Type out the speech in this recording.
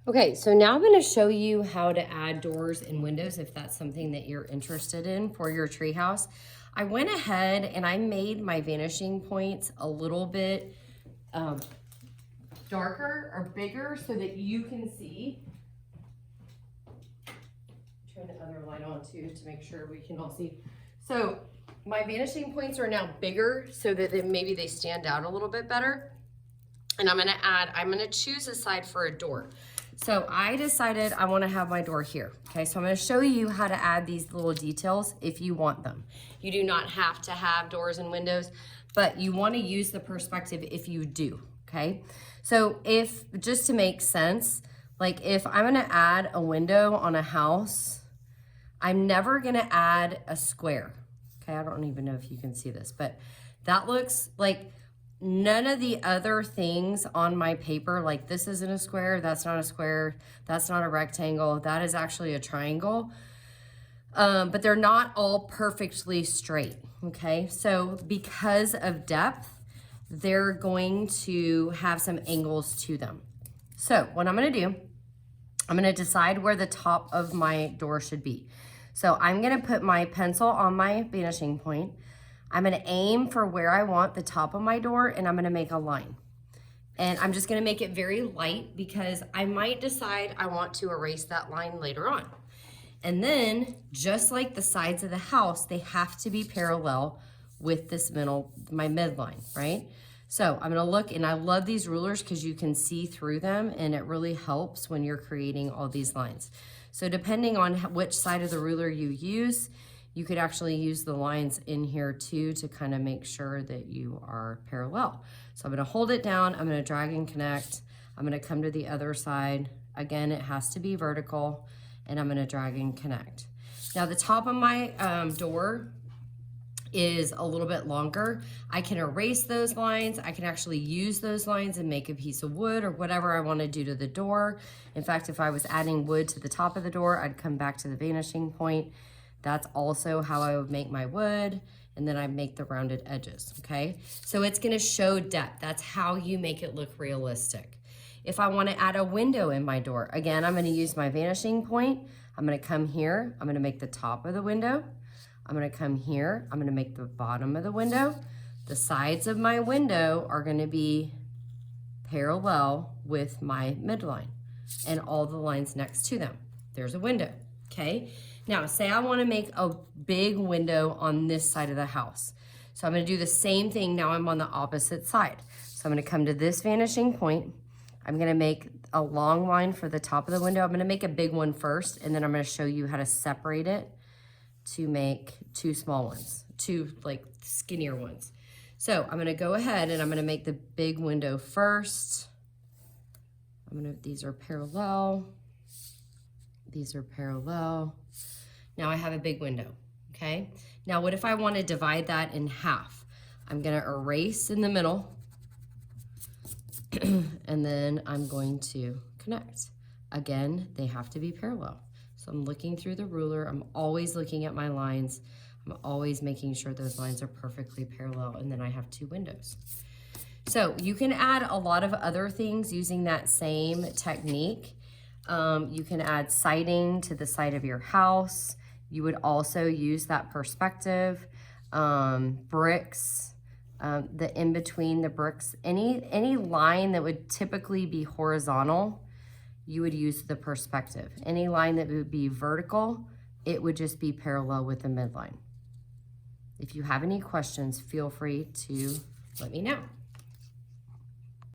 Okay, so now I'm going to show you how to add doors and windows if that's something that you're interested in for your treehouse. I went ahead and I made my vanishing points a little bit darker or bigger so that you can see. Turn the other light on too to make sure we can all see. So my vanishing points are now bigger so that maybe they stand out a little bit better. And I'm gonna choose a side for a door. So I decided I wanna have my door here. Okay, so I'm gonna show you how to add these little details if you want them. You do not have to have doors and windows, but you wanna use the perspective if you do, okay? So just to make sense, like if I'm gonna add a window on a house, I'm never gonna add a square. Okay, I don't even know if you can see this, but that looks like none of the other things on my paper, like this isn't a square, that's not a square, that's not a rectangle, that is actually a triangle. But they're not all perfectly straight, okay? So because of depth, they're going to have some angles to them. So what I'm gonna do, I'm gonna decide where the top of my door should be. So I'm gonna put my pencil on my vanishing point. I'm gonna aim for where I want the top of my door and I'm gonna make a line. And I'm just gonna make it very light because I might decide I want to erase that line later on. And then, just like the sides of the house, they have to be parallel with this my midline, right? So I'm gonna look, and I love these rulers because you can see through them and it really helps when you're creating all these lines. So depending on which side of the ruler you use, you could actually use the lines in here too to kind of make sure that you are parallel. So I'm gonna hold it down, I'm gonna drag and connect, I'm gonna come to the other side. Again, it has to be vertical, and I'm gonna drag and connect. Now the top of my door is a little bit longer. I can erase those lines. I can actually use those lines and make a piece of wood or whatever I want to do to the door. In fact, if I was adding wood to the top of the door, I'd come back to the vanishing point. That's also how I would make my wood, and then I make the rounded edges, okay? So it's gonna show depth. That's how you make it look realistic. If I wanna add a window in my door, again, I'm gonna use my vanishing point. I'm gonna come here, I'm gonna make the top of the window. I'm gonna come here, I'm gonna make the bottom of the window. The sides of my window are gonna be parallel with my midline and all the lines next to them. There's a window, okay? Now, say I wanna make a big window on this side of the house. So I'm gonna do the same thing, now I'm on the opposite side. So I'm gonna come to this vanishing point. I'm gonna make a long line for the top of the window. I'm gonna make a big one first, and then I'm gonna show you how to separate it to make two small ones, two like skinnier ones. So I'm gonna go ahead and I'm gonna make the big window first. These are parallel. These are parallel. Now I have a big window, okay? Now what if I wanna divide that in half? I'm gonna erase in the middle and then I'm going to connect. Again, they have to be parallel. So I'm looking through the ruler. I'm always looking at my lines. I'm always making sure those lines are perfectly parallel, and then I have two windows. So you can add a lot of other things using that same technique. You can add siding to the side of your house. You would also use that perspective, bricks, the in between the bricks, any line that would typically be horizontal, you would use the perspective. Any line that would be vertical, it would just be parallel with the midline. If you have any questions, feel free to let me know.